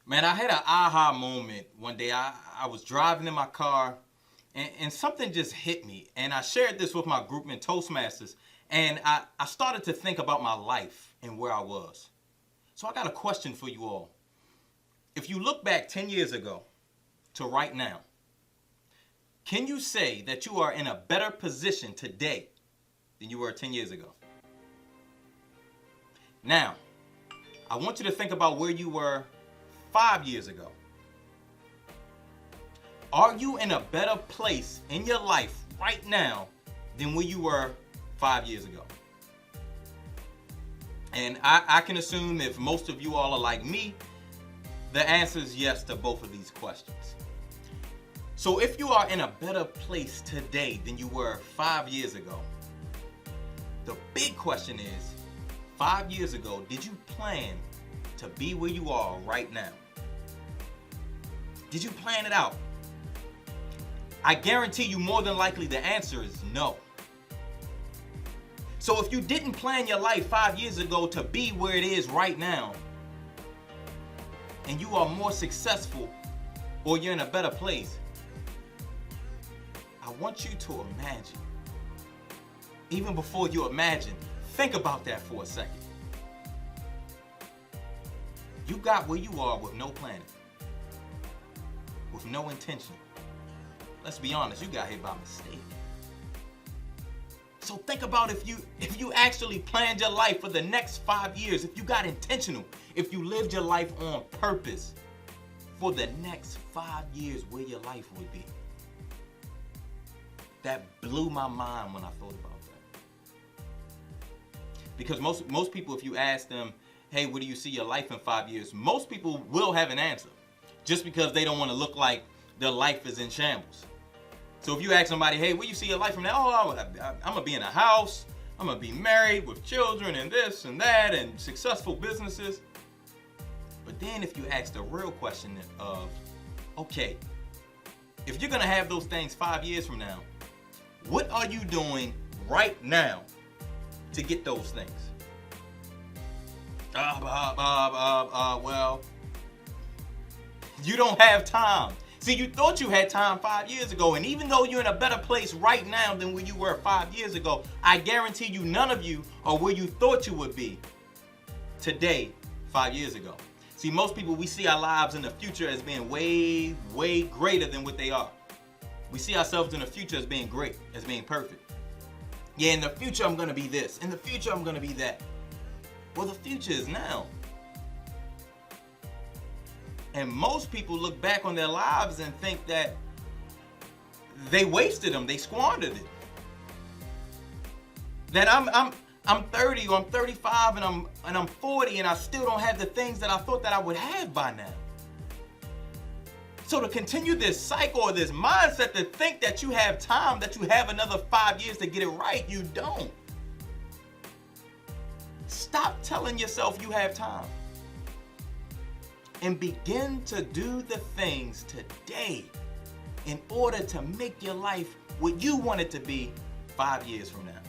Man, I had an aha moment one day. I was driving in my car and something just hit me. And I shared this with my group in Toastmasters. And I started to think about my life and where I was. So I got a question for you all. If you look back 10 years ago to right now, can you say that you are in a better position today than you were 10 years ago? Now, I want you to think about where you were 5 years ago. Are you in a better place in your life right now than where you were 5 years ago? And I can assume if most of you all are like me, the answer is yes to both of these questions. So if you are in a better place today than you were 5 years ago, the big question is, 5 years ago, did you plan to be where you are right now? Did you plan it out? I guarantee you more than likely the answer is no. So if you didn't plan your life 5 years ago to be where it is right now, and you are more successful or you're in a better place, I want you to imagine. Even before you imagine, think about that for a second. You got where you are with no planning, with no intention. Let's be honest, you got here by mistake. So think about if you actually planned your life for the next 5 years, if you got intentional, if you lived your life on purpose for the next 5 years, where your life would be. That blew my mind when I thought about that. Because most people, if you ask them, hey, where do you see your life in 5 years? Most people will have an answer just because they don't want to look like their life is in shambles. So if you ask somebody, hey, where do you see your life from now? Oh, I'm going to be in a house. I'm going to be married with children and this and that and successful businesses. But then if you ask the real question of, okay, if you're going to have those things 5 years from now, what are you doing right now to get those things? Well, you don't have time. See, you thought you had time 5 years ago, and even though you're in a better place right now than where you were 5 years ago, I guarantee you none of you are where you thought you would be today 5 years ago. See, most people, we see our lives in the future as being way, way greater than what they are. We see ourselves in the future as being great, as being perfect. Yeah, in the future I'm going to be this. In the future I'm going to be that. Well, the future is now. And most people look back on their lives and think that they wasted them, they squandered it. That I'm 30 or I'm 35 and I'm 40 and I still don't have the things that I thought that I would have by now. So to continue this cycle or this mindset to think that you have time, that you have another 5 years to get it right, you don't. Stop telling yourself you have time. And begin to do the things today in order to make your life what you want it to be 5 years from now.